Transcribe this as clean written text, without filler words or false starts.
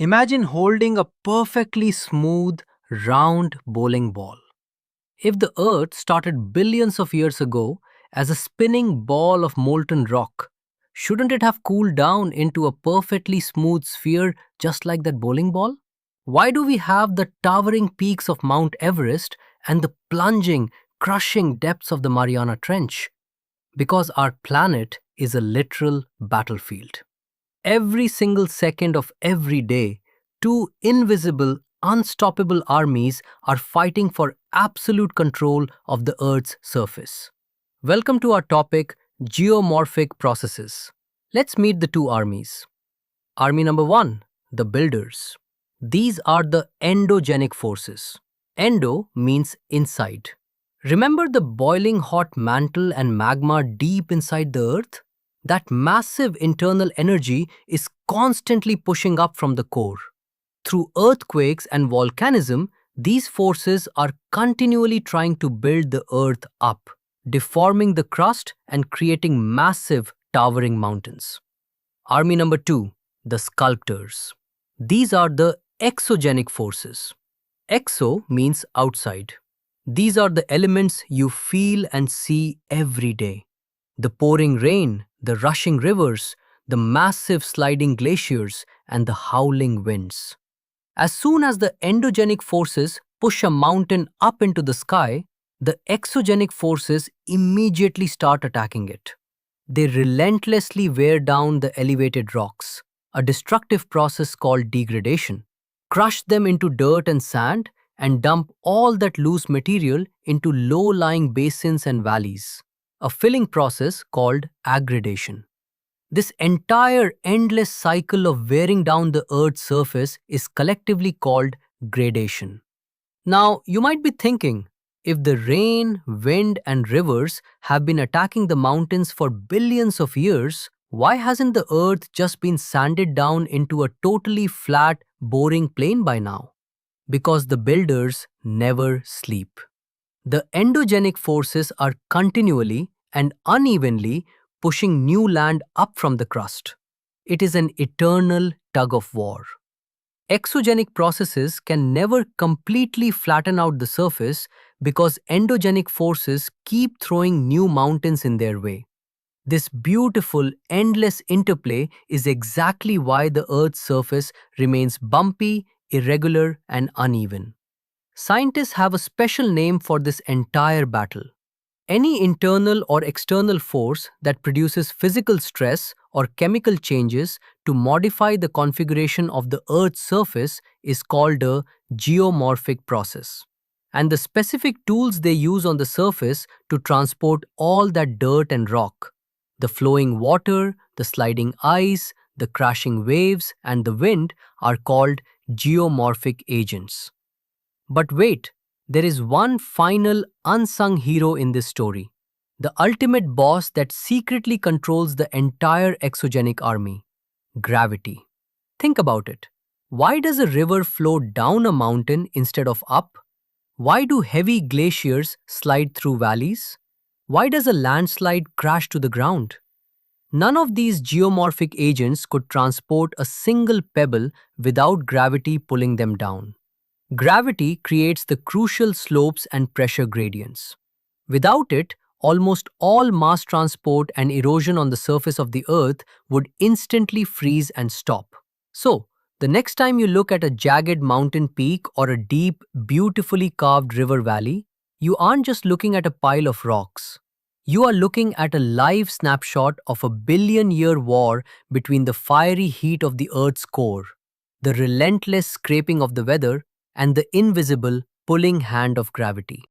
Imagine holding a perfectly smooth, round bowling ball. If the Earth started billions of years ago as a spinning ball of molten rock, shouldn't it have cooled down into a perfectly smooth sphere just like that bowling ball? Why do we have the towering peaks of Mount Everest and the plunging, crushing depths of the Mariana Trench? Because our planet is a literal battlefield. Every single second of every day, two invisible, unstoppable armies are fighting for absolute control of the Earth's surface. Welcome to our topic, Geomorphic Processes. Let's meet the two armies. Army number one, the builders. These are the endogenic forces. Endo means inside. Remember the boiling hot mantle and magma deep inside the earth? That massive internal energy is constantly pushing up from the core. Through earthquakes and volcanism, these forces are continually trying to build the earth up, deforming the crust and creating massive, towering mountains. Army number two, the sculptors. These are the exogenic forces. Exo means outside. These are the elements you feel and see every day. The pouring rain, the rushing rivers, the massive sliding glaciers, and the howling winds. As soon as the endogenic forces push a mountain up into the sky, the exogenic forces immediately start attacking it. They relentlessly wear down the elevated rocks, a destructive process called degradation, crush them into dirt and sand, and dump all that loose material into low-lying basins and valleys, a filling process called aggradation. This entire endless cycle of wearing down the Earth's surface is collectively called gradation. Now, you might be thinking, if the rain, wind, and rivers have been attacking the mountains for billions of years, why hasn't the Earth just been sanded down into a totally flat, boring plain by now? Because the builders never sleep. The endogenic forces are continually and unevenly pushing new land up from the crust. It is an eternal tug of war. Exogenic processes can never completely flatten out the surface because endogenic forces keep throwing new mountains in their way. This beautiful, endless interplay is exactly why the Earth's surface remains bumpy, irregular, and uneven. Scientists have a special name for this entire battle. Any internal or external force that produces physical stress or chemical changes to modify the configuration of the Earth's surface is called a geomorphic process. And the specific tools they use on the surface to transport all that dirt and rock, the flowing water, the sliding ice, the crashing waves, and the wind are called geomorphic agents. But wait, there is one final unsung hero in this story. The ultimate boss that secretly controls the entire exogenic army, gravity. Think about it. Why does a river flow down a mountain instead of up? Why do heavy glaciers slide through valleys? Why does a landslide crash to the ground? None of these geomorphic agents could transport a single pebble without gravity pulling them down. Gravity creates the crucial slopes and pressure gradients. Without it, almost all mass transport and erosion on the surface of the Earth would instantly freeze and stop. So, the next time you look at a jagged mountain peak or a deep, beautifully carved river valley, you aren't just looking at a pile of rocks. You are looking at a live snapshot of a billion-year war between the fiery heat of the Earth's core, the relentless scraping of the weather, and the invisible pulling hand of gravity.